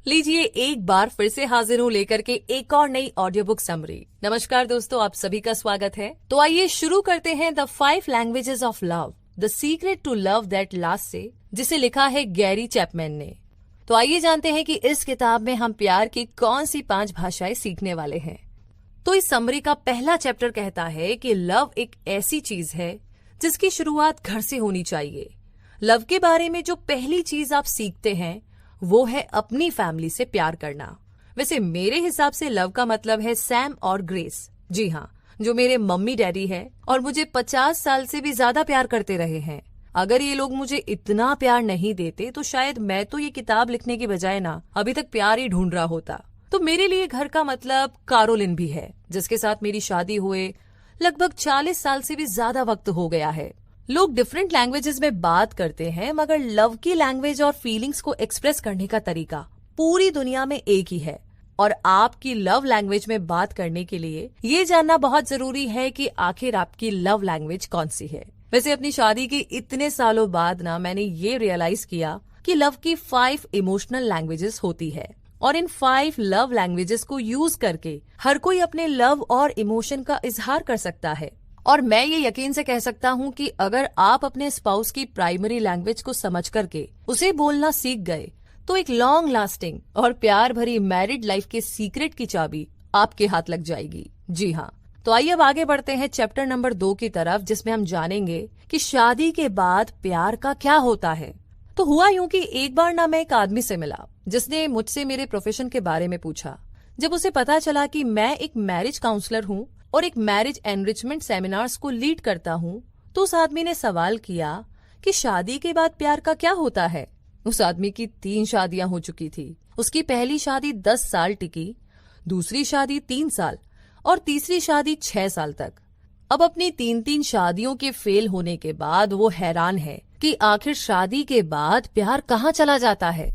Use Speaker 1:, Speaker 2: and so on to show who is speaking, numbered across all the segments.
Speaker 1: लीजिए एक बार फिर से हाजिर हूँ लेकर के एक और नई ऑडियो बुक समरी। नमस्कार दोस्तों, आप सभी का स्वागत है। तो आइए शुरू करते हैं the 5 languages of love, the secret to love that last से, जिसे लिखा है गैरी चैपमैन ने। तो आइए जानते हैं कि इस किताब में हम प्यार की कौन सी 5 भाषाएं सीखने वाले हैं। तो इस समरी का पहला चैप्टर कहता है कि लव एक ऐसी चीज है जिसकी शुरुआत घर से होनी चाहिए। लव के बारे में जो पहली चीज आप सीखते हैं वो है अपनी फैमिली से प्यार करना। वैसे मेरे हिसाब से लव का मतलब है सैम और ग्रेस। जी हाँ, जो मेरे मम्मी डैडी है और मुझे 50 साल से भी ज्यादा प्यार करते रहे हैं। अगर ये लोग मुझे इतना प्यार नहीं देते तो शायद मैं तो ये किताब लिखने की बजाय ना अभी तक प्यार ही ढूंढ रहा होता। तो मेरे लिए घर का मतलब कारोलिन भी है, जिसके साथ मेरी शादी हुए लगभग 40 साल से भी ज्यादा वक्त हो गया है। लोग डिफरेंट लैंग्वेजेस में बात करते हैं, मगर लव की लैंग्वेज और फीलिंग्स को एक्सप्रेस करने का तरीका पूरी दुनिया में एक ही है। और आपकी लव लैंग्वेज में बात करने के लिए ये जानना बहुत जरूरी है कि आखिर आपकी लव लैंग्वेज कौन सी है। वैसे अपनी शादी के इतने सालों बाद ना मैंने ये रियलाइज किया कि लव की 5 इमोशनल लैंग्वेजेस होती है और इन 5 लव लैंग्वेजेस को यूज करके हर कोई अपने लव और इमोशन का इजहार कर सकता है। और मैं ये यकीन से कह सकता हूँ कि अगर आप अपने स्पाउस की प्राइमरी लैंग्वेज को समझ करके उसे बोलना सीख गए तो एक लॉन्ग लास्टिंग और प्यार भरी मैरिड लाइफ के सीक्रेट की चाबी आपके हाथ लग जाएगी। जी हाँ, तो आइए अब आगे बढ़ते हैं चैप्टर नंबर 2 की तरफ, जिसमें हम जानेंगे कि शादी के बाद प्यार का क्या होता है। तो हुआ यूं कि एक बार ना मैं एक आदमी से मिला जिसने मुझसे मेरे प्रोफेशन के बारे में पूछा। जब उसे पता चला कि मैं एक मैरिज काउंसलर हूँ और एक मैरिज एनरिचमेंट सेमिनार्स को लीड करता हूँ, तो उस आदमी ने सवाल किया कि शादी के बाद प्यार का क्या होता है। उस आदमी की 3 शादियां हो चुकी थी। उसकी पहली शादी 10 साल टिकी, दूसरी शादी 3 साल और तीसरी शादी 6 साल तक। अब अपनी 3 शादियों के फेल होने के बाद वो हैरान है कि आखिर शादी के बाद प्यार कहाँ चला जाता है।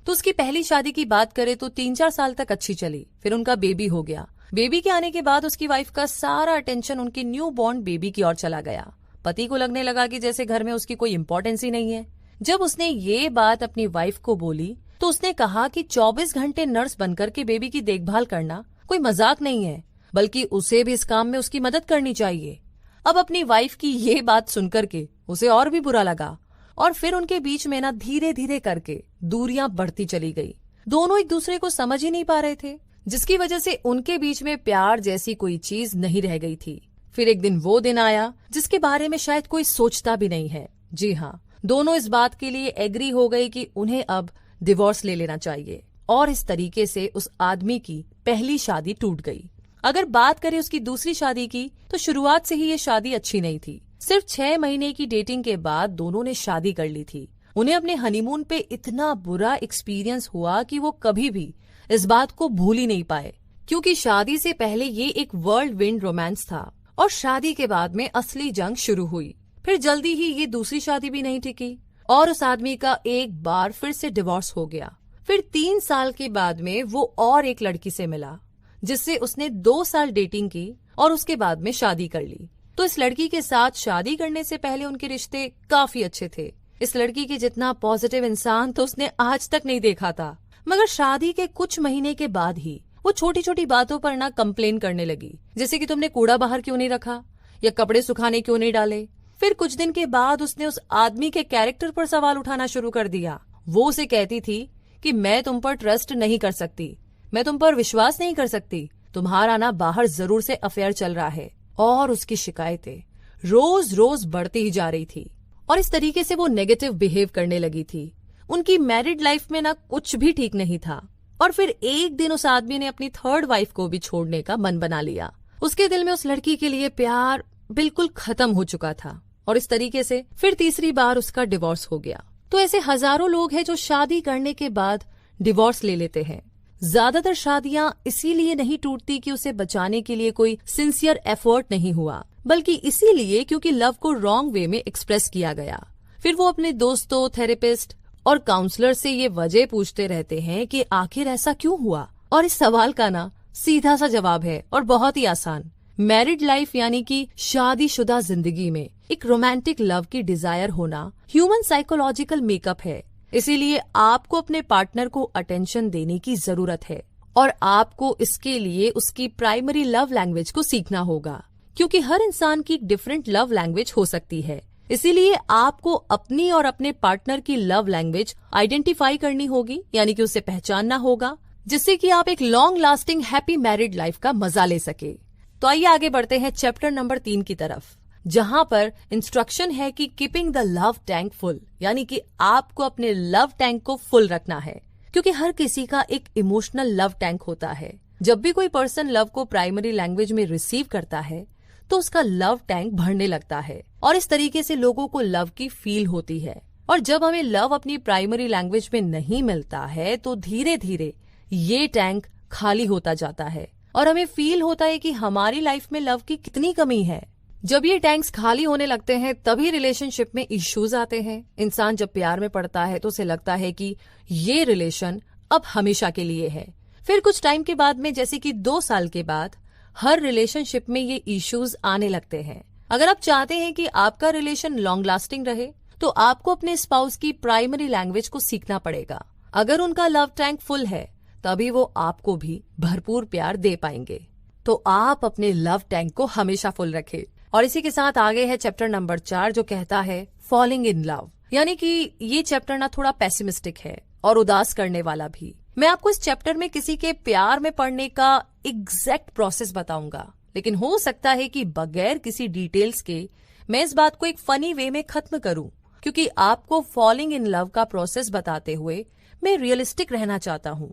Speaker 1: तो उसकी पहली शादी की बात करें तो 3-4 साल तक अच्छी चली, फिर उनका बेबी हो गया। बेबी के आने के बाद उसकी वाइफ का सारा अटेंशन उनके न्यू बॉर्न बेबी की ओर चला गया। पति को लगने लगा कि जैसे घर में उसकी कोई इम्पोर्टेंस ही नहीं है। जब उसने ये बात अपनी वाइफ को बोली तो उसने कहा कि 24 घंटे नर्स बनकर के बेबी की देखभाल करना कोई मजाक नहीं है, बल्कि उसे भी इस काम में उसकी मदद करनी चाहिए। अब अपनी वाइफ की ये बात सुनकर के उसे और भी बुरा लगा और फिर उनके बीच में ना धीरे धीरे करके दूरियां बढ़ती चली गई। दोनों एक दूसरे को समझ ही नहीं पा रहे थे, जिसकी वजह से उनके बीच में प्यार जैसी कोई चीज नहीं रह गई थी। फिर एक दिन वो दिन आया जिसके बारे में शायद कोई सोचता भी नहीं है। जी हाँ, दोनों इस बात के लिए एग्री हो गए कि उन्हें अब डिवोर्स ले लेना चाहिए और इस तरीके से उस आदमी की पहली शादी टूट गई। अगर बात करें उसकी दूसरी शादी की तो शुरुआत से ही ये शादी अच्छी नहीं थी। सिर्फ 6 महीने की डेटिंग के बाद दोनों ने शादी कर ली थी। उन्हें अपने हनीमून पे इतना बुरा एक्सपीरियंस हुआ कि वो कभी भी इस बात को भूल ही नहीं पाए, क्योंकि शादी से पहले ये एक वर्ल्ड विंड रोमांस था और शादी के बाद में असली जंग शुरू हुई। फिर जल्दी ही ये दूसरी शादी भी नहीं टिकी और उस आदमी का एक बार फिर से डिवोर्स हो गया। फिर 3 साल के बाद में वो और एक लड़की से मिला जिससे उसने 2 साल डेटिंग की और उसके बाद में शादी कर ली। तो इस लड़की के साथ शादी करने से पहले उनके रिश्ते काफी अच्छे थे। इस लड़की के जितना पॉजिटिव इंसान तो उसने आज तक नहीं देखा था। मगर शादी के कुछ महीने के बाद ही वो छोटी छोटी बातों पर ना कंप्लेन करने लगी, जैसे कि तुमने कूड़ा बाहर क्यों नहीं रखा या कपड़े सुखाने क्यों नहीं डाले। फिर कुछ दिन के बाद उसने उस आदमी के कैरेक्टर पर सवाल उठाना शुरू कर दिया। वो उसे कहती थी कि मैं तुम पर ट्रस्ट नहीं कर सकती, मैं तुम पर विश्वास नहीं कर सकती, तुम्हारा ना बाहर जरूर से अफेयर चल रहा है। और उसकी शिकायतें रोज रोज बढ़ती ही जा रही थी और इस तरीके से वो नेगेटिव बिहेव करने लगी थी। उनकी मैरिड लाइफ में ना कुछ भी ठीक नहीं था और फिर एक दिन उस आदमी ने अपनी 3rd वाइफ को भी छोड़ने का मन बना लिया। उसके दिल में उस लड़की के लिए प्यार बिल्कुल खत्म हो चुका था और इस तरीके से फिर तीसरी बार उसका डिवोर्स हो गया। तो ऐसे हजारों लोग हैं जो शादी करने के बाद डिवोर्स ले लेते हैं। ज्यादातर शादियां इसीलिए नहीं टूटती कि उसे बचाने के लिए कोई सिंसियर एफर्ट नहीं हुआ, बल्कि इसीलिए क्योंकि लव को रॉन्ग वे में एक्सप्रेस किया गया। फिर वो अपने दोस्तों, थेरेपिस्ट और काउंसलर से ये वजह पूछते रहते हैं कि आखिर ऐसा क्यों हुआ। और इस सवाल का ना सीधा सा जवाब है और बहुत ही आसान। मैरिड लाइफ यानी कि शादीशुदा जिंदगी में एक रोमांटिक लव की डिजायर होना ह्यूमन साइकोलॉजिकल मेकअप है इसीलिए आपको अपने पार्टनर को अटेंशन देने की जरूरत है और आपको इसके लिए उसकी प्राइमरी लव लैंग्वेज को सीखना होगा, क्योंकि हर इंसान की डिफरेंट लव लैंग्वेज हो सकती है। इसीलिए आपको अपनी और अपने पार्टनर की लव लैंग्वेज आइडेंटिफाई करनी होगी, यानी कि उसे पहचानना होगा, जिससे कि आप एक long lasting happy married life का मजा ले सके। तो आइए आगे बढ़ते हैं चैप्टर नंबर 3 की तरफ, जहां पर इंस्ट्रक्शन है कि keeping the love tank full, यानी कि आपको अपने लव टैंक को फुल रखना है, क्योंकि हर किसी का एक इमोशनल लव टैंक होता है। जब भी कोई पर्सन लव को प्राइमरी लैंग्वेज में रिसीव करता है तो उसका लव टैंक भरने लगता है और इस तरीके से लोगों को लव की फील होती है। और जब हमें लव अपनी प्राइमरी लैंग्वेज में नहीं मिलता है तो धीरे धीरे ये टैंक खाली होता जाता है और हमें फील होता है कि हमारी लाइफ में लव की कितनी कमी है। जब ये टैंक्स खाली होने लगते हैं तभी रिलेशनशिप में इश्यूज आते हैं। इंसान जब प्यार में पड़ता है तो उसे लगता है कि ये रिलेशन अब हमेशा के लिए है। फिर कुछ टाइम के बाद में, जैसे कि 2 साल के बाद, हर रिलेशनशिप में ये इश्यूज आने लगते हैं। अगर आप चाहते हैं कि आपका रिलेशन लॉन्ग लास्टिंग रहे तो आपको अपने स्पाउस की प्राइमरी लैंग्वेज को सीखना पड़ेगा। अगर उनका लव टैंक फुल है तभी वो आपको भी भरपूर प्यार दे पाएंगे। तो आप अपने लव टैंक को हमेशा फुल रखें। और इसी के साथ आगे है चैप्टर नंबर 4, जो कहता है फॉलिंग इन लव, यानी कि ये चैप्टर ना थोड़ा पेसिमिस्टिक है और उदास करने वाला भी। मैं आपको इस चैप्टर में किसी के प्यार में पड़ने का एग्जैक्ट प्रोसेस बताऊंगा, लेकिन हो सकता है कि बगैर किसी डिटेल्स के मैं इस बात को एक फनी वे में खत्म करूं, क्योंकि आपको फॉलिंग इन लव का प्रोसेस बताते हुए मैं रियलिस्टिक रहना चाहता हूं।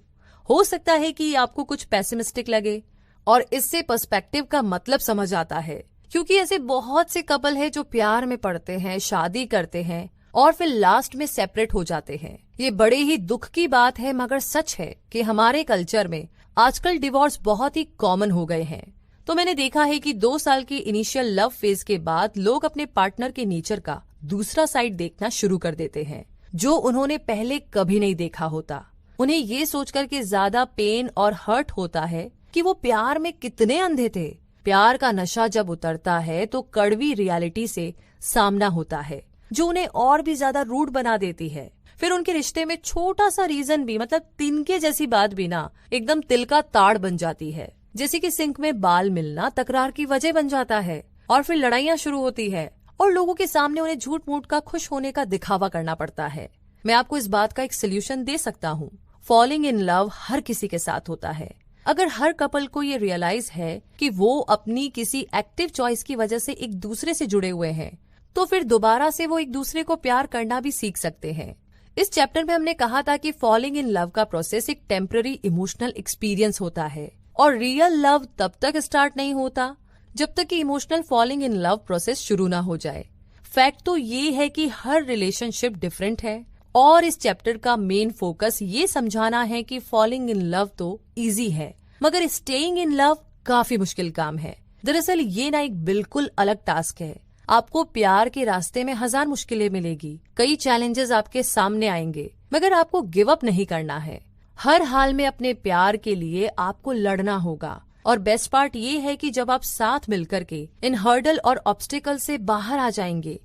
Speaker 1: हो सकता है कि आपको कुछ पेसिमिस्टिक लगे और इससे पर्सपेक्टिव का मतलब समझ आता है, क्योंकि ऐसे बहुत से कपल है जो प्यार में पड़ते हैं, शादी करते हैं और फिर लास्ट में सेपरेट हो जाते हैं। ये बड़े ही दुख की बात है, मगर सच है कि हमारे कल्चर में आजकल डिवोर्स बहुत ही कॉमन हो गए हैं। तो मैंने देखा है कि 2 साल की इनिशियल लव फेज के बाद लोग अपने पार्टनर के नेचर का दूसरा साइड देखना शुरू कर देते हैं, जो उन्होंने पहले कभी नहीं देखा होता। उन्हें ये सोचकर के ज्यादा पेन और हर्ट होता है कि वो प्यार में कितने अंधे थे। प्यार का नशा जब उतरता है तो कड़वी रियलिटी से सामना होता है, जो उन्हें और भी ज्यादा रूड बना देती है। फिर उनके रिश्ते में छोटा सा रीजन भी, मतलब तिनके जैसी बात भी ना, एकदम तिल का ताड़ बन जाती है। जैसे कि सिंक में बाल मिलना तकरार की वजह बन जाता है और फिर लड़ाइयाँ शुरू होती है और लोगों के सामने उन्हें झूठ मूठ का खुश होने का दिखावा करना पड़ता है। मैं आपको इस बात का एक सोल्यूशन दे सकता हूँ। फॉलिंग इन लव हर किसी के साथ होता है। अगर हर कपल को ये रियलाइज है कि वो अपनी किसी एक्टिव चॉइस की वजह से एक दूसरे से जुड़े हुए हैं, तो फिर दोबारा से वो एक दूसरे को प्यार करना भी सीख सकते हैं। इस चैप्टर में हमने कहा था कि फॉलिंग इन लव का प्रोसेस एक टेम्पररी इमोशनल एक्सपीरियंस होता है और रियल लव तब तक स्टार्ट नहीं होता जब तक कि emotional falling in love process शुरू ना हो जाए। फैक्ट तो ये है कि हर रिलेशनशिप डिफरेंट है और इस चैप्टर का मेन फोकस ये समझाना है कि फॉलिंग इन लव तो इजी है, मगर स्टेइंग इन लव काफी मुश्किल काम है। दरअसल ये ना एक बिल्कुल अलग टास्क है। आपको प्यार के रास्ते में 1000 मुश्किलें मिलेगी, कई चैलेंजेस आपके सामने आएंगे, मगर आपको गिव अप नहीं करना है। हर हाल में अपने प्यार के लिए आपको लड़ना होगा। और बेस्ट पार्ट ये है कि जब आप साथ मिलकर के इन हर्डल और ऑब्स्टिकल से बाहर आ जाएंगे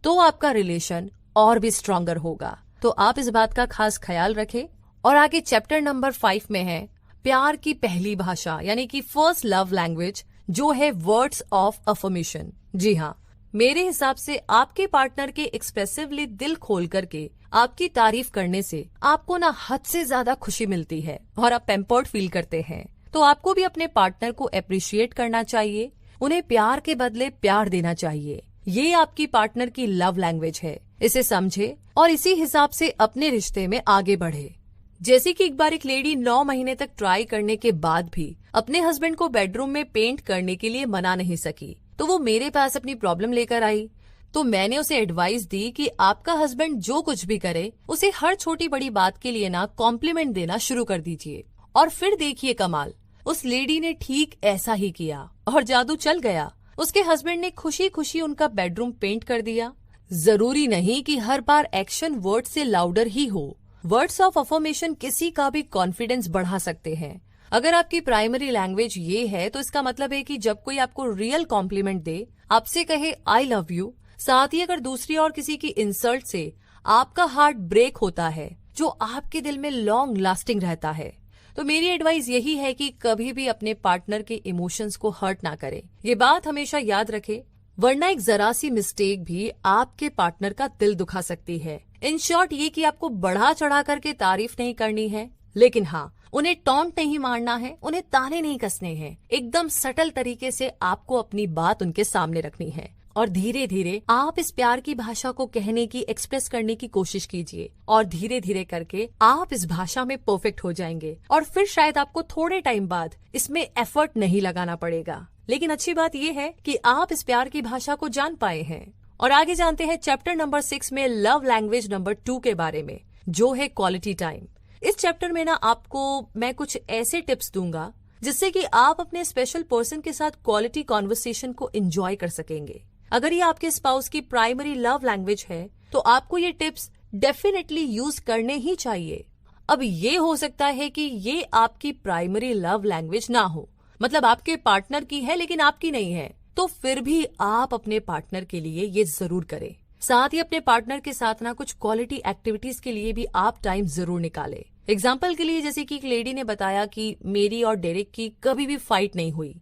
Speaker 1: तो आपका रिलेशन और भी स्ट्रॉन्गर होगा। तो आप इस बात का खास ख्याल रखें। और आगे चैप्टर नंबर 5 में है प्यार की पहली भाषा, यानी कि फर्स्ट लव लैंग्वेज, जो है वर्ड्स ऑफ अफर्मेशन। जी हाँ, मेरे हिसाब से आपके पार्टनर के एक्सप्रेसिवली दिल खोल करके आपकी तारीफ करने से आपको ना हद से ज्यादा खुशी मिलती है और आप पैम्पर्ड फील करते हैं। तो आपको भी अपने पार्टनर को अप्रिशिएट करना चाहिए, उन्हें प्यार के बदले प्यार देना चाहिए। ये आपकी पार्टनर की लव लैंग्वेज है। इसे समझे और इसी हिसाब से अपने रिश्ते में आगे बढ़े। जैसे कि एक बार एक लेडी 9 महीने तक ट्राई करने के बाद भी अपने हस्बैंड को बेडरूम में पेंट करने के लिए मना नहीं सकी, तो वो मेरे पास अपनी प्रॉब्लम लेकर आई। तो मैंने उसे एडवाइस दी कि आपका हस्बैंड जो कुछ भी करे उसे हर छोटी बड़ी बात के लिए ना कॉम्प्लीमेंट देना शुरू कर दीजिए। और फिर देखिए कमाल, उस लेडी ने ठीक ऐसा ही किया और जादू चल गया। उसके हस्बैंड ने खुशी खुशी उनका बेडरूम पेंट कर दिया। जरूरी नहीं कि हर बार एक्शन वर्ड से लाउडर ही हो। वर्ड्स ऑफ अफर्मेशन किसी का भी कॉन्फिडेंस बढ़ा सकते हैं। अगर आपकी प्राइमरी लैंग्वेज ये है तो इसका मतलब है कि जब कोई आपको रियल कॉम्प्लीमेंट दे, आपसे कहे आई लव यू, साथ ही अगर दूसरी और किसी की इंसल्ट से आपका हार्ट ब्रेक होता है, जो आपके दिल में लॉन्ग लास्टिंग रहता है। तो मेरी एडवाइस यही है कि कभी भी अपने पार्टनर के इमोशंस को हर्ट ना करें। ये बात हमेशा याद रखें, वरना एक जरा सी मिस्टेक भी आपके पार्टनर का दिल दुखा सकती है। इन शॉर्ट ये कि आपको बढ़ा चढ़ा करके तारीफ नहीं करनी है, लेकिन हाँ, उन्हें टॉन्ट नहीं मारना है, उन्हें ताने नहीं कसने हैं। एकदम सटल तरीके से आपको अपनी बात उनके सामने रखनी है और धीरे धीरे आप इस प्यार की भाषा को कहने की, एक्सप्रेस करने की कोशिश कीजिए और धीरे धीरे करके आप इस भाषा में परफेक्ट हो जाएंगे और फिर शायद आपको थोड़े टाइम बाद इसमें एफर्ट नहीं लगाना पड़ेगा। लेकिन अच्छी बात यह है कि आप इस प्यार की भाषा को जान पाए हैं। और आगे जानते हैं चैप्टर नंबर 6 में लव लैंग्वेज नंबर 2 के बारे में, जो है क्वालिटी टाइम। इस चैप्टर में ना आपको मैं कुछ ऐसे टिप्स दूंगा जिससे कि आप अपने स्पेशल पर्सन के साथ क्वालिटी कॉन्वर्सेशन को एंजॉय कर सकेंगे। अगर ये आपके स्पाउस की प्राइमरी लव लैंग्वेज है तो आपको ये टिप्स डेफिनेटली यूज करने ही चाहिए। अब ये हो सकता है कि ये आपकी प्राइमरी लव लैंग्वेज ना हो, मतलब आपके पार्टनर की है लेकिन आपकी नहीं है, तो फिर भी आप अपने पार्टनर के लिए ये जरूर करें। साथ ही अपने पार्टनर के साथ ना कुछ क्वालिटी एक्टिविटीज के लिए भी आप टाइम जरूर निकालें। एग्जाम्पल के लिए, जैसे कि एक लेडी ने बताया कि मेरी और डेरेक की कभी भी फाइट नहीं हुई।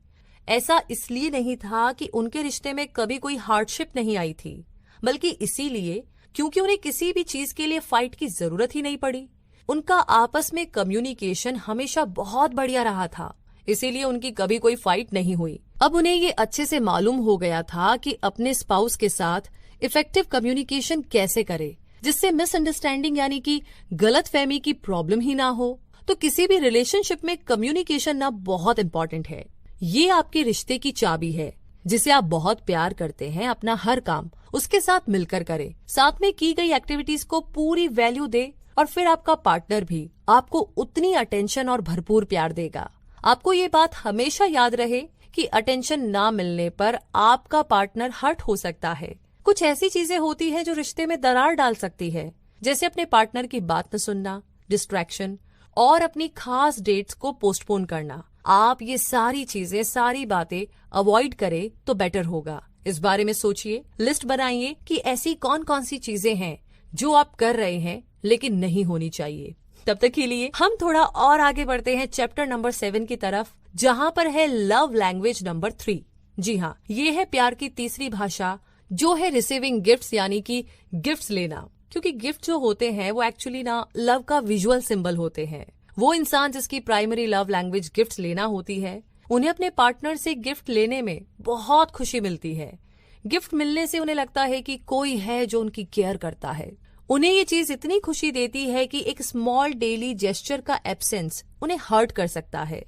Speaker 1: ऐसा इसलिए नहीं था कि उनके रिश्ते में कभी कोई हार्डशिप नहीं आई थी, बल्कि इसीलिए क्योंकि उन्हें किसी भी चीज के लिए फाइट की जरूरत ही नहीं पड़ी। उनका आपस में कम्युनिकेशन हमेशा बहुत बढ़िया रहा था, इसीलिए उनकी कभी कोई फाइट नहीं हुई। अब उन्हें ये अच्छे से मालूम हो गया था कि अपने स्पाउस के साथ इफेक्टिव कम्युनिकेशन कैसे करे, जिससे मिसअंडरस्टैंडिंग यानी कि गलतफहमी की प्रॉब्लम ही ना हो। तो किसी भी रिलेशनशिप में कम्युनिकेशन ना बहुत इंपॉर्टेंट है। ये आपके रिश्ते की चाबी है, जिसे आप बहुत प्यार करते हैं। अपना हर काम उसके साथ मिलकर करें, साथ में की गई एक्टिविटीज को पूरी वैल्यू दे और फिर आपका पार्टनर भी आपको उतनी अटेंशन और भरपूर प्यार देगा। आपको ये बात हमेशा याद रहे कि अटेंशन ना मिलने पर आपका पार्टनर हर्ट हो सकता है। कुछ ऐसी चीजें होती हैं जो रिश्ते में दरार डाल सकती है, जैसे अपने पार्टनर की बात न सुनना, डिस्ट्रैक्शन और अपनी खास डेट्स को पोस्टपोन करना। आप ये सारी चीजें, सारी बातें अवॉइड करें तो बेटर होगा। इस बारे में सोचिए, लिस्ट बनाइए कि ऐसी कौन कौन सी चीजें हैं जो आप कर रहे हैं लेकिन नहीं होनी चाहिए। तब तक के लिए हम थोड़ा और आगे बढ़ते हैं चैप्टर नंबर 7 की तरफ, जहाँ पर है लव लैंग्वेज नंबर 3। जी हाँ, ये है प्यार की तीसरी भाषा, जो है रिसीविंग गिफ्ट्स, यानी कि गिफ्ट्स लेना। क्योंकि गिफ्ट जो होते हैं वो एक्चुअली ना लव का विजुअल सिंबल होते हैं। वो इंसान जिसकी प्राइमरी लव लैंग्वेज गिफ्ट्स लेना होती है, उन्हें अपने पार्टनर से गिफ्ट लेने में बहुत खुशी मिलती है। गिफ्ट मिलने से उन्हें लगता है कि कोई है जो उनकी केयर करता है। उन्हें ये चीज इतनी खुशी देती है कि एक स्मॉल डेली जेस्चर का एब्सेंस उन्हें हर्ट कर सकता है।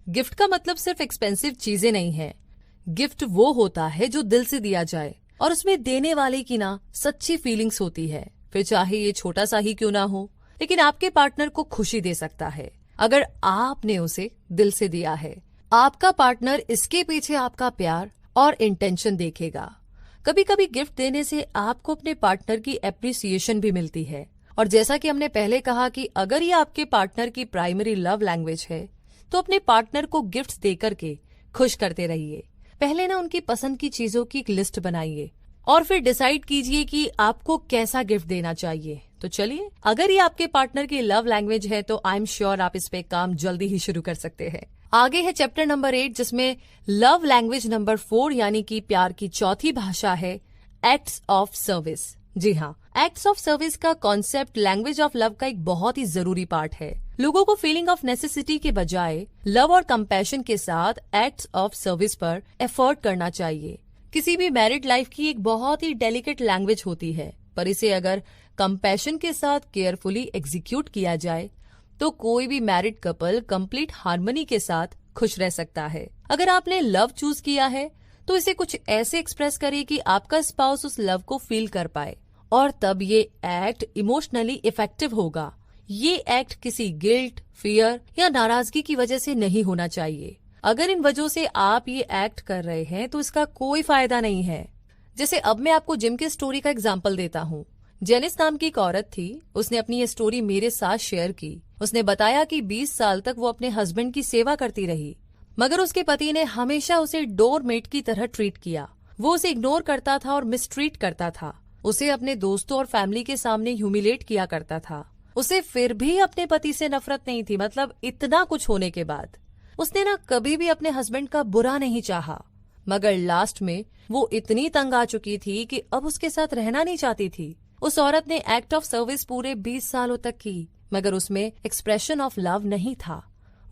Speaker 1: गिफ्ट का मतलब सिर्फ एक्सपेंसिव चीजें नहीं है। गिफ्ट वो होता है जो दिल से दिया जाए और उसमें देने वाले की ना सच्ची फीलिंग्स होती है। फिर चाहे ये छोटा सा ही क्यों ना हो, लेकिन आपके पार्टनर को खुशी दे सकता है अगर आपने उसे दिल से दिया है। आपका पार्टनर इसके पीछे आपका प्यार और इंटेंशन देखेगा। कभी कभी गिफ्ट देने से आपको अपने पार्टनर की एप्रिसिएशन भी मिलती है। और जैसा कि हमने पहले कहा कि अगर ये आपके पार्टनर की प्राइमरी लव लैंग्वेज है, तो अपने पार्टनर को गिफ्ट्स देकर के खुश करते रहिए। पहले ना उनकी पसंद की चीजों की एक लिस्ट बनाइए और फिर डिसाइड कीजिए कि आपको कैसा गिफ्ट देना चाहिए। तो चलिए, अगर ये आपके पार्टनर की लव लैंग्वेज है तो आई एम श्योर आप इस पे काम जल्दी ही शुरू कर सकते हैं। आगे है चैप्टर नंबर 8, जिसमें लव लैंग्वेज नंबर 4 यानी कि प्यार की चौथी भाषा है एक्ट्स ऑफ सर्विस। जी हाँ, एक्ट्स ऑफ सर्विस का कॉन्सेप्ट लैंग्वेज ऑफ लव का एक बहुत ही जरूरी पार्ट है। लोगों को फीलिंग ऑफ नेसेसिटी के बजाय लव और कंपैशन के साथ एक्ट्स ऑफ सर्विस पर एफर्ट करना चाहिए। किसी भी मैरिड लाइफ की एक बहुत ही डेलिकेट लैंग्वेज होती है, पर इसे अगर कंपैशन के साथ केयरफुली एग्जीक्यूट किया जाए तो कोई भी मैरिड कपल कंप्लीट हार्मनी के साथ खुश रह सकता है। अगर आपने लव चूज किया है तो इसे कुछ ऐसे एक्सप्रेस करिए कि आपका स्पाउस उस लव को फील कर पाए, और तब ये एक्ट इमोशनली इफेक्टिव होगा। ये एक्ट किसी गिल्ट, फियर या नाराजगी की वजह से नहीं होना चाहिए। अगर इन वजहों से आप ये एक्ट कर रहे हैं तो इसका कोई फायदा नहीं है। जैसे अब मैं आपको जिम की स्टोरी का एग्जाम्पल देता हूँ। जेनिस नाम की एक औरत थी, उसने अपनी ये स्टोरी मेरे साथ शेयर की। उसने बताया कि 20 साल तक वो अपने हस्बैंड की सेवा करती रही, मगर उसके पति ने हमेशा उसे डोरमेट की तरह ट्रीट किया। वो उसे इग्नोर करता था और मिसट्रीट करता था। उसे अपने दोस्तों और फैमिली के सामने ह्यूमिलेट किया करता था। उसे फिर भी अपने पति से नफरत नहीं थी, मतलब इतना कुछ होने के बाद उसने ना कभी भी अपने हस्बैंड का बुरा नहीं चाहा। मगर लास्ट में वो इतनी तंग आ चुकी थी कि अब उसके साथ रहना नहीं चाहती थी। उस औरत ने एक्ट ऑफ सर्विस पूरे 20 सालों तक की, मगर उसमें एक्सप्रेशन ऑफ लव नहीं था।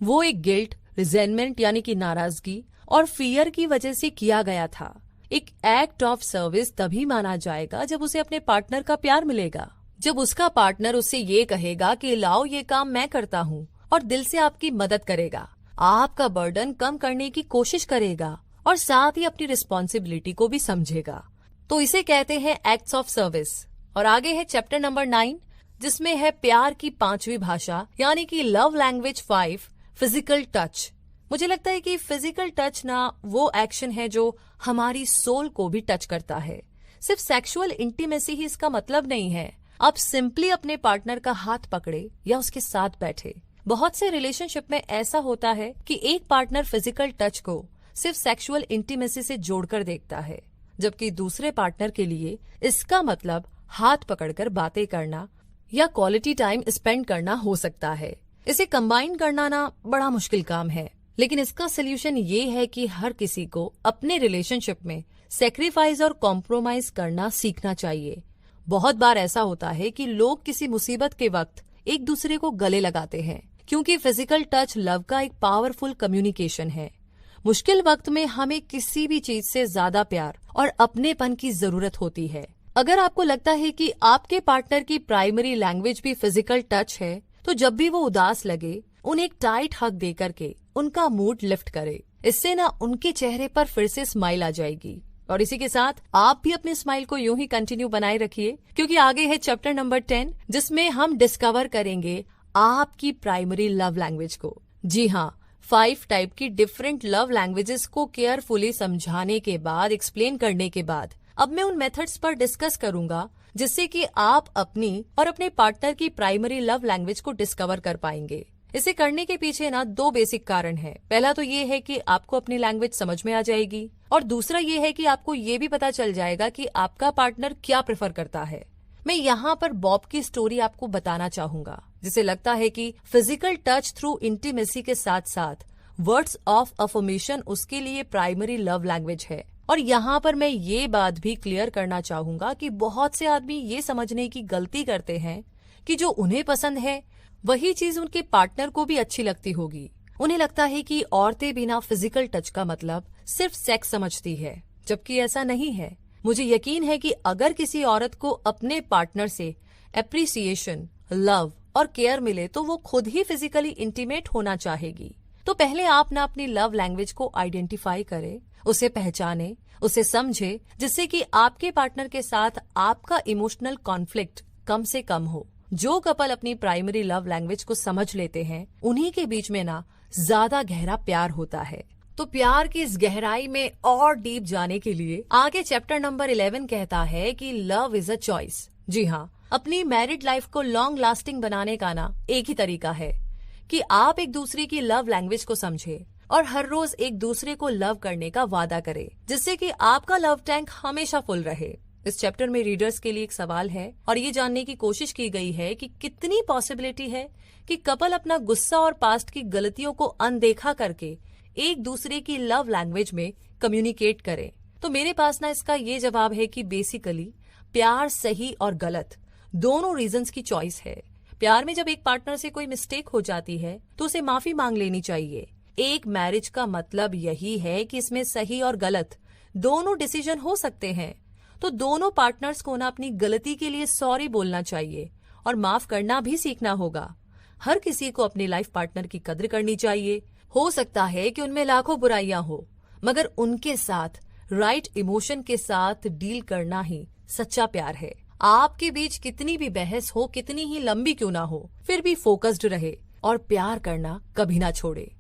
Speaker 1: वो एक गिल्ट, रिजेंटमेंट यानी कि नाराजगी और फियर की वजह से किया गया था। एक एक्ट ऑफ सर्विस तभी माना जाएगा जब उसे अपने पार्टनर का प्यार मिलेगा, जब उसका पार्टनर उससे ये कहेगा कि लाओ ये काम मैं करता हूँ और दिल से आपकी मदद करेगा, आपका बर्डन कम करने की कोशिश करेगा और साथ ही अपनी रिस्पॉन्सिबिलिटी को भी समझेगा। तो इसे कहते हैं एक्ट्स ऑफ सर्विस। और आगे है चैप्टर नंबर 9, जिसमें है प्यार की 5वीं भाषा यानी कि लव लैंग्वेज 5, फिजिकल टच। मुझे लगता है कि फिजिकल टच ना वो एक्शन है जो हमारी सोल को भी टच करता है। सिर्फ सेक्सुअल इंटीमेसी ही इसका मतलब नहीं है। आप सिंपली अपने पार्टनर का हाथ पकड़े या उसके साथ बैठे। बहुत से रिलेशनशिप में ऐसा होता है कि एक पार्टनर फिजिकल टच को सिर्फ सेक्सुअल इंटीमेसी से जोड़कर देखता है, जबकि दूसरे पार्टनर के लिए इसका मतलब हाथ पकड़कर बातें करना या क्वालिटी टाइम स्पेंड करना हो सकता है। इसे कंबाइन करना ना बड़ा मुश्किल काम है, लेकिन इसका सोल्यूशन ये है कि हर किसी को अपने रिलेशनशिप में सेक्रीफाइस और कॉम्प्रोमाइज करना सीखना चाहिए। बहुत बार ऐसा होता है कि लोग किसी मुसीबत के वक्त एक दूसरे को गले लगाते हैं, क्योंकि फिजिकल टच लव का एक पावरफुल कम्युनिकेशन है। मुश्किल वक्त में हमें किसी भी चीज से ज्यादा प्यार और अपनेपन की जरूरत होती है। अगर आपको लगता है कि आपके पार्टनर की प्राइमरी लैंग्वेज भी फिजिकल टच है, तो जब भी वो उदास लगे उन्हें एक टाइट हग दे करके उनका मूड लिफ्ट करे। इससे ना उनके चेहरे पर फिर से स्माइल आ जाएगी। और इसी के साथ आप भी अपने स्माइल को यूं ही कंटिन्यू बनाए रखिए, क्योंकि आगे है चैप्टर नंबर 10, जिसमें हम डिस्कवर करेंगे आपकी प्राइमरी लव लैंग्वेज को। जी हाँ, 5 टाइप की डिफरेंट लव लैंग्वेजेस को केयरफुली समझाने के बाद, एक्सप्लेन करने के बाद, अब मैं उन मेथड्स पर डिस्कस करूंगा जिससे कि आप अपनी और अपने पार्टनर की प्राइमरी लव लैंग्वेज को डिस्कवर कर पाएंगे। इसे करने के पीछे ना 2 बेसिक कारण है। पहला तो ये है कि आपको अपनी लैंग्वेज समझ में आ जाएगी, और दूसरा ये है कि आपको ये भी पता चल जाएगा कि आपका पार्टनर क्या प्रेफर करता है। मैं यहाँ पर बॉब की स्टोरी आपको बताना चाहूंगा, जिसे लगता है कि फिजिकल टच थ्रू इंटीमेसी के साथ साथ वर्ड्स ऑफ अफर्मेशन उसके लिए प्राइमरी लव लैंग्वेज है। और यहाँ पर मैं ये बात भी क्लियर करना चाहूंगा कि बहुत से आदमी ये समझने की गलती करते हैं कि जो उन्हें पसंद है वही चीज उनके पार्टनर को भी अच्छी लगती होगी। उन्हें लगता है कि औरतें बिना फिजिकल टच का मतलब सिर्फ सेक्स समझती है, जबकि ऐसा नहीं है। मुझे यकीन है कि अगर किसी औरत को अपने पार्टनर से एप्रिसिएशन, लव और केयर मिले तो वो खुद ही फिजिकली इंटीमेट होना चाहेगी। तो पहले आप ना अपनी लव लैंग्वेज को आइडेंटिफाई करें, उसे पहचाने, उसे समझे, जिससे कि आपके पार्टनर के साथ आपका इमोशनल कॉन्फ्लिक्ट कम से कम हो। जो कपल अपनी प्राइमरी लव लैंग्वेज को समझ लेते हैं, उन्हीं के बीच में ना ज्यादा गहरा प्यार होता है। तो प्यार की इस गहराई में और डीप जाने के लिए आगे चैप्टर नंबर 11 कहता है कि लव इज अ चॉइस। जी हाँ, अपनी मैरिड लाइफ को लॉन्ग लास्टिंग बनाने का ना एक ही तरीका है कि आप एक दूसरे की लव लैंग्वेज को समझे और हर रोज एक दूसरे को लव करने का वादा करें, जिससे कि आपका लव टैंक हमेशा फुल रहे। इस चैप्टर में रीडर्स के लिए एक सवाल है और ये जानने की कोशिश की गई है कि कितनी पॉसिबिलिटी है कि कपल अपना गुस्सा और पास्ट की गलतियों को अनदेखा करके एक दूसरे की लव लैंग्वेज में कम्युनिकेट करें। तो मेरे पास ना इसका ये जवाब है कि बेसिकली प्यार सही और गलत दोनों रीजंस की चॉइस है। प्यार में जब एक पार्टनर से कोई मिस्टेक हो जाती है तो उसे माफी मांग लेनी चाहिए। एक मैरिज का मतलब यही है कि इसमें सही और गलत दोनों डिसीजन हो सकते हैं। तो दोनों पार्टनर्स को ना अपनी गलती के लिए सॉरी बोलना चाहिए और माफ करना भी सीखना होगा। हर किसी को अपने लाइफ पार्टनर की कद्र करनी चाहिए। हो सकता है कि उनमें लाखों बुराइयां हो, मगर उनके साथ राइट इमोशन के साथ डील करना ही सच्चा प्यार है। आपके बीच कितनी भी बहस हो, कितनी ही लंबी क्यों ना हो, फिर भी फोकस्ड रहे और प्यार करना कभी ना छोड़े,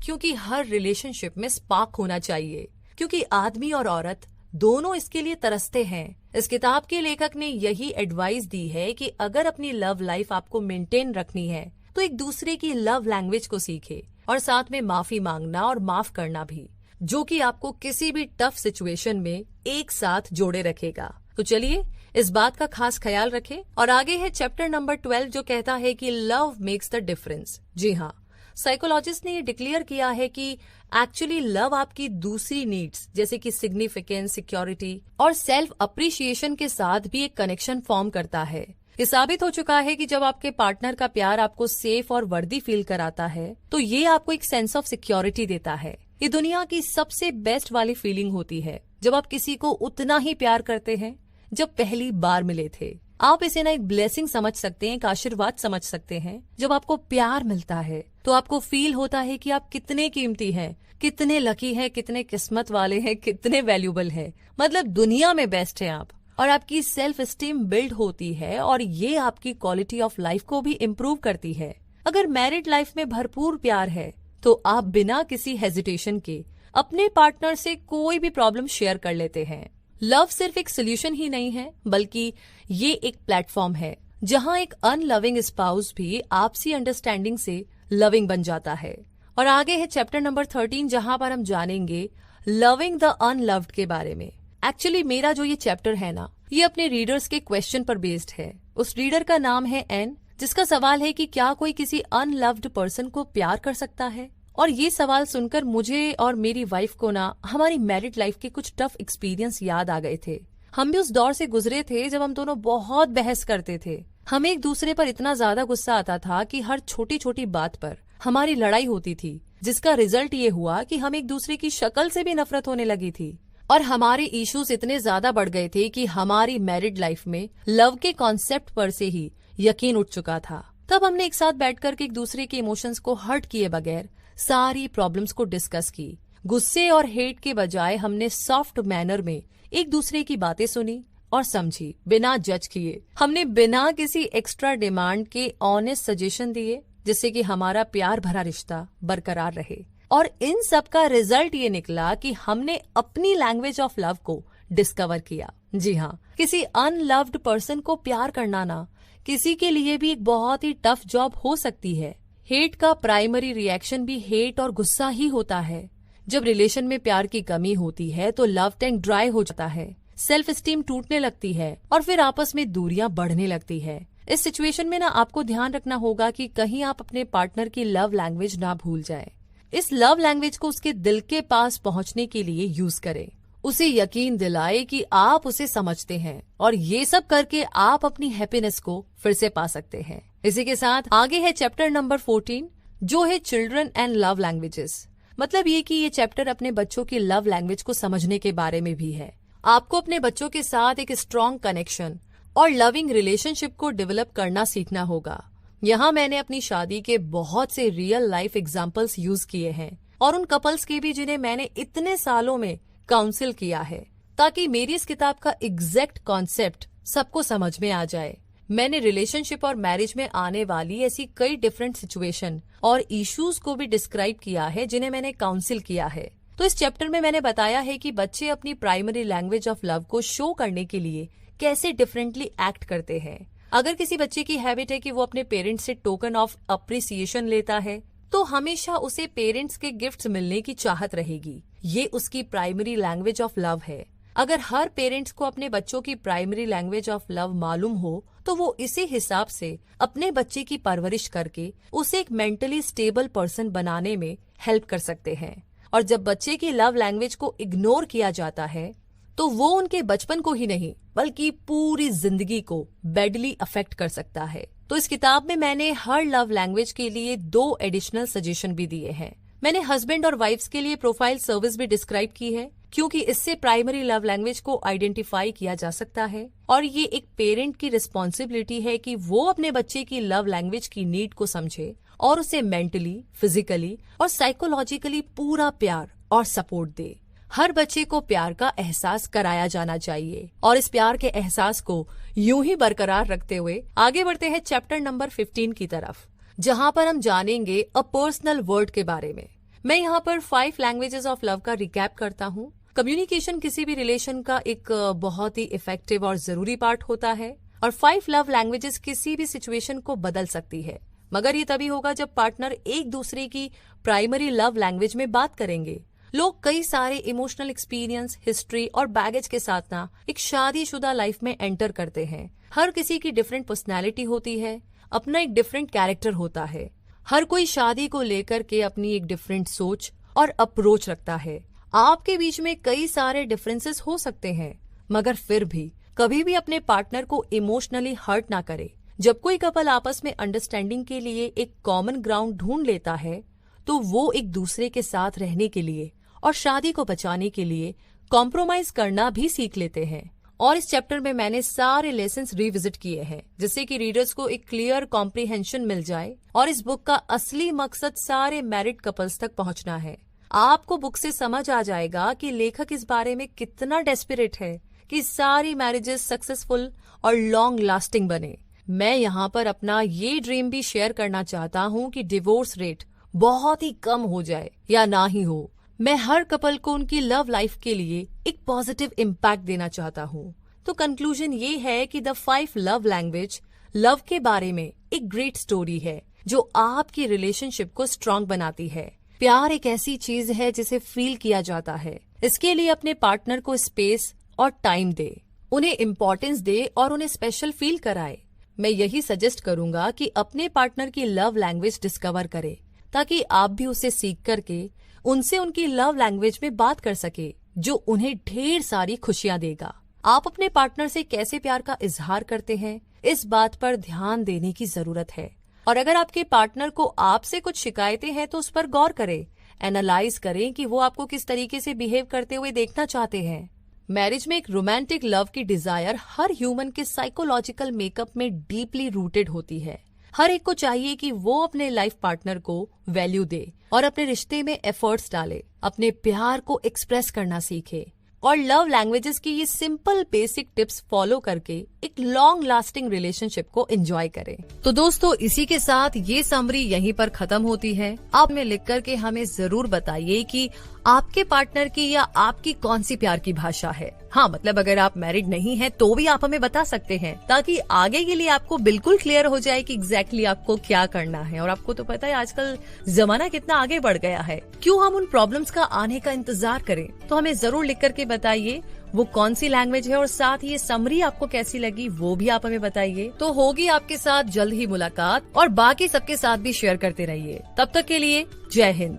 Speaker 1: क्योंकि हर रिलेशनशिप में स्पार्क होना चाहिए, क्योंकि आदमी और औरत दोनों इसके लिए तरसते हैं। इस किताब के लेखक ने यही एडवाइस दी है कि अगर अपनी लव लाइफ आपको मेंटेन रखनी है तो एक दूसरे की लव लैंग्वेज को सीखे और साथ में माफी मांगना और माफ करना भी, जो कि आपको किसी भी टफ सिचुएशन में एक साथ जोड़े रखेगा। तो चलिए इस बात का खास ख्याल रखें। और आगे है चैप्टर नंबर 12 जो कहता है कि लव मेक्स द डिफरेंस। जी हाँ, साइकोलॉजिस्ट ने ये डिक्लेयर किया है कि एक्चुअली लव आपकी दूसरी नीड्स जैसे कि सिग्निफिकेंस, सिक्योरिटी और सेल्फ अप्रिशिएशन के साथ भी एक कनेक्शन फॉर्म करता है। ये साबित हो चुका है कि जब आपके पार्टनर का प्यार आपको सेफ और वर्दी फील कराता है तो ये आपको एक सेंस ऑफ सिक्योरिटी देता है। ये दुनिया की सबसे बेस्ट वाली फीलिंग होती है जब आप किसी को उतना ही प्यार करते हैं जब पहली बार मिले थे। आप इसे ना एक ब्लेसिंग समझ सकते हैं, एक आशीर्वाद समझ सकते हैं। जब आपको प्यार मिलता है तो आपको फील होता है कि आप कितने कीमती हैं, कितने लकी हैं, कितने किस्मत वाले हैं, कितने वैल्यूबल हैं। मतलब दुनिया में बेस्ट है आप। और आपकी सेल्फ एस्टीम बिल्ड होती है और ये आपकी क्वालिटी ऑफ लाइफ को भी इम्प्रूव करती है। अगर मैरिड लाइफ में भरपूर प्यार है तो आप बिना किसी हेजिटेशन के अपने पार्टनर से कोई भी प्रॉब्लम शेयर कर लेते हैं। लव सिर्फ एक सोल्यूशन ही नहीं है बल्कि ये एक प्लेटफॉर्म है जहां एक अनलविंग स्पाउस भी आपसी अंडरस्टैंडिंग से लविंग बन जाता है। और आगे है चैप्टर नंबर 13 जहां पर हम जानेंगे लविंग द अनलव्ड के बारे में। एक्चुअली मेरा जो ये चैप्टर है ना, ये अपने रीडर्स के क्वेश्चन पर बेस्ड है। उस रीडर का नाम है एन, जिसका सवाल है कि क्या कोई किसी अनलव्ड पर्सन को प्यार कर सकता है। और ये सवाल सुनकर मुझे और मेरी वाइफ को ना हमारी मैरिड लाइफ के कुछ टफ एक्सपीरियंस याद आ गए थे। हम भी उस दौर से गुजरे थे जब हम दोनों बहुत बहस करते थे। हमें एक दूसरे पर इतना ज्यादा गुस्सा आता था कि हर छोटी छोटी बात पर हमारी लड़ाई होती थी, जिसका रिजल्ट ये हुआ कि हम एक दूसरे की शक्ल से भी नफरत होने लगी थी। और हमारे इश्यूज इतने ज्यादा बढ़ गए थे कि हमारी मैरिड लाइफ में लव के कॉन्सेप्ट पर से ही यकीन उठ चुका था। तब हमने एक साथ बैठकर के एक दूसरे के इमोशंस को हर्ट किए बगैर सारी प्रॉब्लम्स को डिस्कस की। गुस्से और हेट के बजाय हमने सॉफ्ट मैनर में एक दूसरे की बातें सुनी और समझी, बिना जज किए। हमने बिना किसी एक्स्ट्रा डिमांड के ऑनेस्ट सजेशन दिए जिससे कि हमारा प्यार भरा रिश्ता बरकरार रहे। और इन सब का रिजल्ट ये निकला कि हमने अपनी लैंग्वेज ऑफ लव को डिस्कवर किया। जी हाँ, किसी अनलव्ड पर्सन को प्यार करना ना किसी के लिए भी एक बहुत ही टफ जॉब हो सकती है। हेट का प्राइमरी रिएक्शन भी हेट और गुस्सा ही होता है। जब रिलेशन में प्यार की कमी होती है तो लव टैंक ड्राई हो जाता है, सेल्फ एस्टीम टूटने लगती है और फिर आपस में दूरियां बढ़ने लगती है। इस सिचुएशन में ना आपको ध्यान रखना होगा कि कहीं आप अपने पार्टनर की लव लैंग्वेज ना भूल जाए। इस लव लैंग्वेज को उसके दिल के पास पहुंचने के लिए यूज करें। उसे यकीन दिलाए कि आप उसे समझते हैं और ये सब करके आप अपनी हैप्पीनेस को फिर से पा सकते हैं। इसी के साथ आगे है चैप्टर नंबर 14 जो है चिल्ड्रन एंड लव लैंग्वेजेस। मतलब ये कि ये चैप्टर अपने बच्चों की लव लैंग्वेज को समझने के बारे में भी है। आपको अपने बच्चों के साथ एक स्ट्रॉन्ग कनेक्शन और लविंग रिलेशनशिप को डेवलप करना सीखना होगा। यहाँ मैंने अपनी शादी के बहुत से रियल लाइफ एग्जाम्पल्स यूज किए हैं और उन कपल्स के भी जिन्हें मैंने इतने सालों में काउंसिल किया है, ताकि मेरी इस किताब का एग्जैक्ट कॉन्सेप्ट सबको समझ में आ जाए। मैंने रिलेशनशिप और मैरिज में आने वाली ऐसी कई डिफरेंट सिचुएशन और इश्यूज को भी डिस्क्राइब किया है जिन्हें मैंने काउंसिल किया है। तो इस चैप्टर में मैंने बताया है कि बच्चे अपनी प्राइमरी लैंग्वेज ऑफ लव को शो करने के लिए कैसे डिफरेंटली एक्ट करते हैं। अगर किसी बच्चे की हैबिट है कि वो अपने पेरेंट्स से टोकन ऑफ अप्रिसिएशन लेता है तो हमेशा उसे पेरेंट्स के गिफ्ट्स मिलने की चाहत रहेगी। ये उसकी प्राइमरी लैंग्वेज ऑफ लव है। अगर हर पेरेंट्स को अपने बच्चों की प्राइमरी लैंग्वेज ऑफ लव मालूम हो तो वो इसी हिसाब से अपने बच्चे की परवरिश करके उसे एक मेंटली स्टेबल पर्सन बनाने में हेल्प कर सकते हैं। और जब बच्चे की लव लैंग्वेज को इग्नोर किया जाता है तो वो उनके बचपन को ही नहीं बल्कि पूरी जिंदगी को बैडली अफेक्ट कर सकता है। तो इस किताब में मैंने हर लव लैंग्वेज के लिए 2 एडिशनल सजेशन भी दिए हैं। मैंने हस्बैंड और वाइफ्स के लिए प्रोफाइल सर्विस भी डिस्क्राइब की है क्योंकि इससे प्राइमरी लव लैंग्वेज को आइडेंटिफाई किया जा सकता है। और ये एक पेरेंट की रिस्पॉन्सिबिलिटी है कि वो अपने बच्चे की लव लैंग्वेज की नीड को समझे और उसे मेंटली, फिजिकली और साइकोलॉजिकली पूरा प्यार और सपोर्ट दे। हर बच्चे को प्यार का एहसास कराया जाना चाहिए और इस प्यार के एहसास को यूं ही बरकरार रखते हुए आगे बढ़ते हैं चैप्टर नंबर 15 की तरफ, जहां पर हम जानेंगे अ पर्सनल वर्ड के बारे में। मैं यहाँ पर 5 लैंग्वेजेस ऑफ लव का रिकैप करता हूँ। कम्युनिकेशन किसी भी रिलेशन का एक बहुत ही इफेक्टिव और जरूरी पार्ट होता है और 5 लव लैंग्वेजेस किसी भी सिचुएशन को बदल सकती है, मगर ये तभी होगा जब पार्टनर एक दूसरे की प्राइमरी लव लैंग्वेज में बात करेंगे। लोग कई सारे इमोशनल एक्सपीरियंस, हिस्ट्री और बैगेज के साथ ना एक शादीशुदा लाइफ में एंटर करते हैं। हर किसी की डिफरेंट पर्सनैलिटी होती है, अपना एक डिफरेंट कैरेक्टर होता है। हर कोई शादी को लेकर के अपनी एक डिफरेंट सोच और अप्रोच रखता है। आपके बीच में कई सारे डिफरेंसेस हो सकते हैं, मगर फिर भी कभी भी अपने पार्टनर को इमोशनली हर्ट ना करे। जब कोई कपल आपस में अंडरस्टैंडिंग के लिए एक कॉमन ग्राउंड ढूंढ लेता है, तो वो एक दूसरे के साथ रहने के लिए और शादी को बचाने के लिए कॉम्प्रोमाइज करना भी सीख लेते हैं। और इस चैप्टर में मैंने सारे लेसन्स रिविजिट किए हैं, जिससे कि रीडर्स को एक क्लियर कॉम्प्रिहेंशन मिल जाए। और इस बुक का असली मकसद सारे मैरिड कपल्स तक पहुंचना है। आपको बुक से समझ आ जाएगा कि लेखक इस बारे में कितना डेस्परेट है कि सारी मैरिजेस सक्सेसफुल और लॉन्ग लास्टिंग बने। मैं यहाँ पर अपना ये ड्रीम भी शेयर करना चाहता हूँ कि डिवोर्स रेट बहुत ही कम हो जाए या ना ही हो। मैं हर कपल को उनकी लव लाइफ के लिए एक पॉजिटिव इम्पैक्ट देना चाहता हूँ। तो कंक्लूजन ये है कि द 5 लव लैंग्वेज लव के बारे में एक ग्रेट स्टोरी है जो आपकी रिलेशनशिप को स्ट्रॉन्ग बनाती है। प्यार एक ऐसी चीज है जिसे फील किया जाता है। इसके लिए अपने पार्टनर को स्पेस और टाइम दे, उन्हें इम्पोर्टेंस दे और उन्हें स्पेशल फील कराए। मैं यही सजेस्ट करूंगा कि अपने पार्टनर की लव लैंग्वेज डिस्कवर करें, ताकि आप भी उसे सीख करके उनसे उनकी लव लैंग्वेज में बात कर सके, जो उन्हें ढेर सारी खुशियां देगा। आप अपने पार्टनर से कैसे प्यार का इजहार करते हैं, इस बात पर ध्यान देने की जरूरत है। और अगर आपके पार्टनर को आपसे कुछ शिकायतें हैं तो उस पर गौर करें, एनालाइज करें कि वो आपको किस तरीके से बिहेव करते हुए देखना चाहते हैं। मैरिज में एक रोमांटिक लव की डिजायर हर ह्यूमन के साइकोलॉजिकल मेकअप में डीपली रूटेड होती है। हर एक को चाहिए कि वो अपने लाइफ पार्टनर को वैल्यू दे और अपने रिश्ते में एफर्ट्स डाले, अपने प्यार को एक्सप्रेस करना सीखे और लव लैंग्वेजेस की ये सिंपल बेसिक टिप्स फॉलो करके एक लॉन्ग लास्टिंग रिलेशनशिप को एंजॉय करें। तो दोस्तों, इसी के साथ ये समरी यहीं पर खत्म होती है। आप में लिख करके हमें जरूर बताइए कि आपके पार्टनर की या आपकी कौन सी प्यार की भाषा है। हाँ, मतलब अगर आप मैरिड नहीं हैं तो भी आप हमें बता सकते हैं, ताकि आगे के लिए आपको बिल्कुल क्लियर हो जाए कि एग्जैक्टली आपको क्या करना है। और आपको तो पता है आजकल जमाना कितना आगे बढ़ गया है, क्यों हम उन प्रॉब्लम्स का आने का इंतजार करें। तो हमें जरूर लिख करके बताइए वो कौन सी लैंग्वेज है, और साथ ही ये समरी आपको कैसी लगी वो भी आप हमें बताइए। तो होगी आपके साथ जल्द ही मुलाकात, और बाकी सबके साथ भी शेयर करते रहिए। तब तक के लिए जय हिंद।